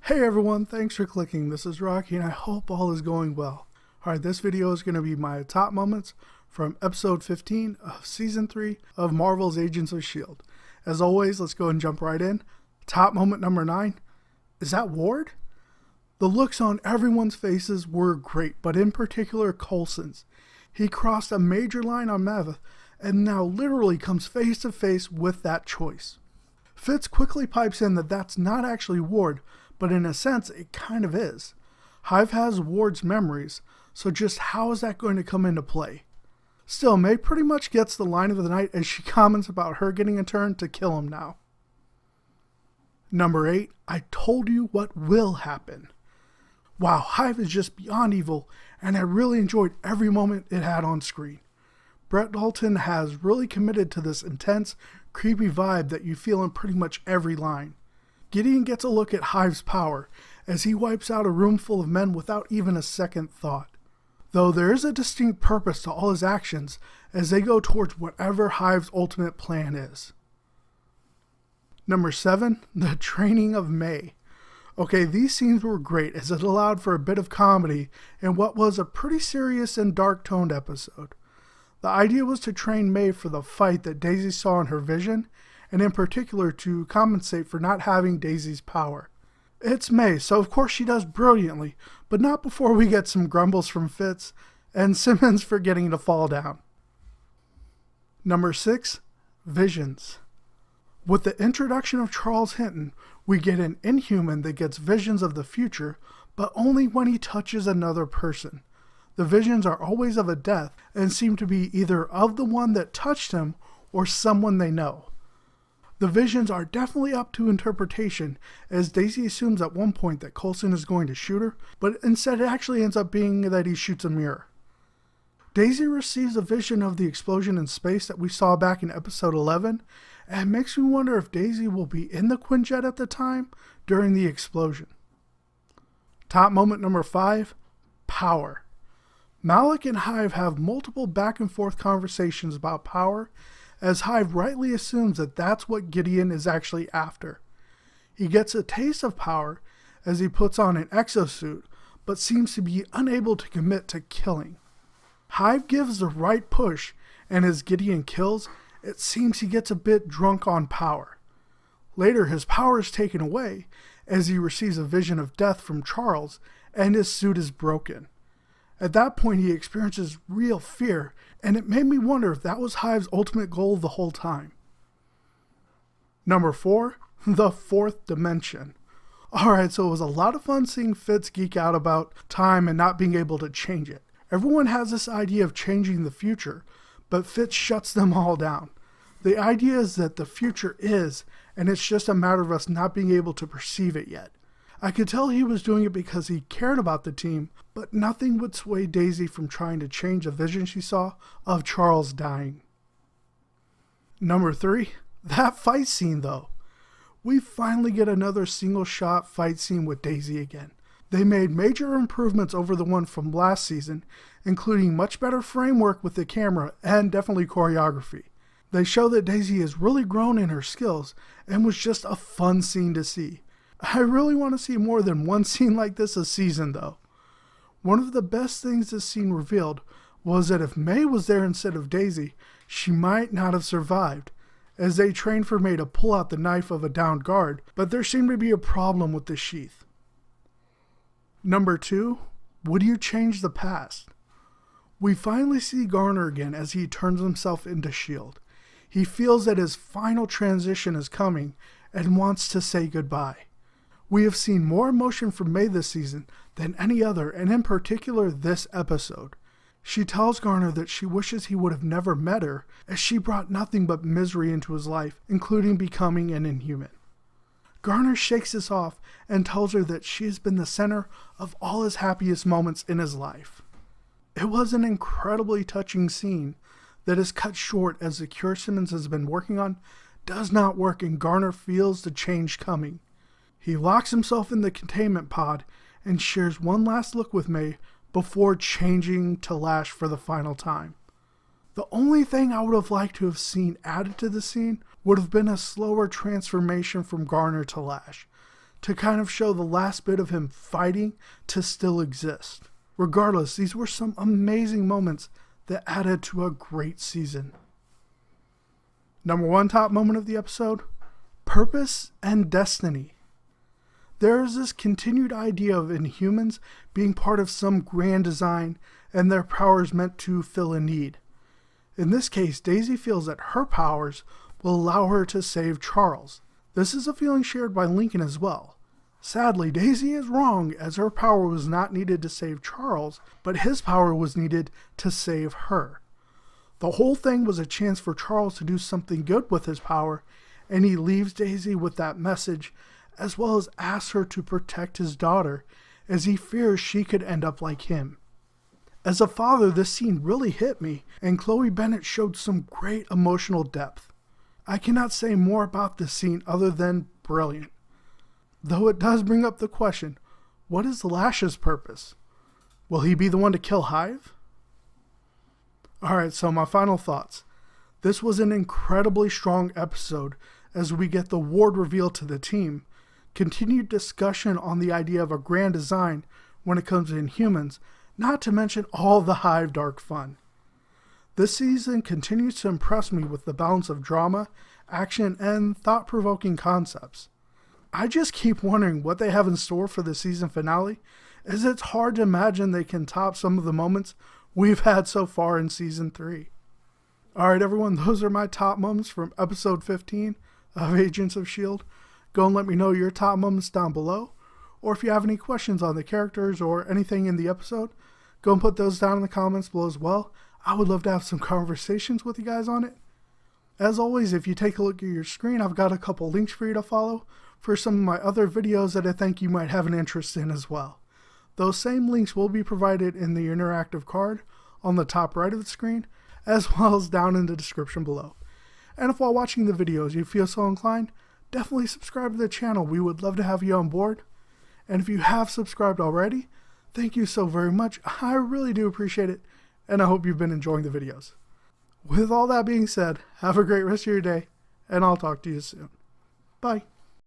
Hey everyone, thanks for clicking. This is Rocky and I hope all is going well. Alright, this video is going to be my top moments from episode 15 of season 3 of Marvel's Agents of S.h.i.e.L.D. As always, let's go and jump right in. Top moment number 9. Is that Ward? The looks on everyone's faces were great, but in particular Coulson's. He crossed a major line on Maveth and now literally comes face to face with that choice. Fitz quickly pipes in that that's not actually Ward, but in a sense, it kind of is. Hive has Ward's memories, so just how is that going to come into play? Still, May pretty much gets the line of the night as she comments about her getting a turn to kill him now. Number 8, I told you what will happen. Wow, Hive is just beyond evil, and I really enjoyed every moment it had on screen. Brett Dalton has really committed to this intense, creepy vibe that you feel in pretty much every line. Gideon gets a look at Hive's power as he wipes out a room full of men without even a second thought. Though there is a distinct purpose to all his actions as they go towards whatever Hive's ultimate plan is. Number 7, the training of May. Okay, these scenes were great as it allowed for a bit of comedy in what was a pretty serious and dark-toned episode. The idea was to train May for the fight that Daisy saw in her vision, and in particular to compensate for not having Daisy's power. It's May, so of course she does brilliantly, but not before we get some grumbles from Fitz and Simmons forgetting to fall down. Number 6, visions. With the introduction of Charles Hinton, we get an Inhuman that gets visions of the future, but only when he touches another person. The visions are always of a death and seem to be either of the one that touched him or someone they know. The visions are definitely up to interpretation, as Daisy assumes at one point that Coulson is going to shoot her, but instead it actually ends up being that he shoots a mirror. Daisy receives a vision of the explosion in space that we saw back in episode 11, and it makes me wonder if Daisy will be in the Quinjet at the time during the explosion. Top moment number 5, power. Malik and Hive have multiple back and forth conversations about power, as Hive rightly assumes that that's what Gideon is actually after. He gets a taste of power as he puts on an exosuit, but seems to be unable to commit to killing. Hive gives the right push, and as Gideon kills, it seems he gets a bit drunk on power. Later, his power is taken away as he receives a vision of death from Charles, and his suit is broken. At that point, he experiences real fear, and it made me wonder if that was Hive's ultimate goal the whole time. Number 4, the fourth dimension. Alright, so it was a lot of fun seeing Fitz geek out about time and not being able to change it. Everyone has this idea of changing the future, but Fitz shuts them all down. The idea is that the future is, and it's just a matter of us not being able to perceive it yet. I could tell he was doing it because he cared about the team, but nothing would sway Daisy from trying to change a vision she saw of Charles dying. Number 3, that fight scene though. We finally get another single shot fight scene with Daisy again. They made major improvements over the one from last season, including much better framework with the camera and definitely choreography. They show that Daisy has really grown in her skills and was just a fun scene to see. I really want to see more than one scene like this a season though. One of the best things this scene revealed was that if May was there instead of Daisy, she might not have survived, as they trained for May to pull out the knife of a downed guard, but there seemed to be a problem with the sheath. Number 2, would you change the past? We finally see Garner again as he turns himself into S.h.i.e.L.D. He feels that his final transition is coming and wants to say goodbye. We have seen more emotion from May this season than any other, and in particular this episode. She tells Garner that she wishes he would have never met her, as she brought nothing but misery into his life, including becoming an Inhuman. Garner shakes this off and tells her that she has been the center of all his happiest moments in his life. It was an incredibly touching scene that is cut short as the cure Simmons has been working on does not work and Garner feels the change coming. He locks himself in the containment pod and shares one last look with May before changing to Lash for the final time. The only thing I would have liked to have seen added to the scene would have been a slower transformation from Garner to Lash, to kind of show the last bit of him fighting to still exist. Regardless, these were some amazing moments that added to a great season. Number 1 top moment of the episode, purpose and destiny. There is this continued idea of Inhumans being part of some grand design and their powers meant to fill a need. In this case, Daisy feels that her powers will allow her to save Charles. This is a feeling shared by Lincoln as well. Sadly, Daisy is wrong, as her power was not needed to save Charles, but his power was needed to save her. The whole thing was a chance for Charles to do something good with his power, and he leaves Daisy with that message, as well as asks her to protect his daughter, as he fears she could end up like him. As a father, this scene really hit me, and Chloe Bennet showed some great emotional depth. I cannot say more about this scene other than brilliant. Though it does bring up the question, what is Lash's purpose? Will he be the one to kill Hive? Alright, so my final thoughts. This was an incredibly strong episode as we get the ward reveal to the team, continued discussion on the idea of a grand design when it comes to Inhumans, not to mention all the Hive dark fun. This season continues to impress me with the balance of drama, action, and thought-provoking concepts. I just keep wondering what they have in store for the season finale, as it's hard to imagine they can top some of the moments we've had so far in season 3. Alright everyone, those are my top moments from episode 15 of Agents of S.h.i.e.L.D. Go and let me know your top moments down below, or if you have any questions on the characters or anything in the episode, go and put those down in the comments below as well. I would love to have some conversations with you guys on it. As always, if you take a look at your screen, I've got a couple links for you to follow for some of my other videos that I think you might have an interest in as well. Those same links will be provided in the interactive card on the top right of the screen, as well as down in the description below. And if while watching the videos you feel so inclined, definitely subscribe to the channel. We would love to have you on board. And if you have subscribed already, thank you so very much. I really do appreciate it, and I hope you've been enjoying the videos. With all that being said, have a great rest of your day, and I'll talk to you soon. Bye.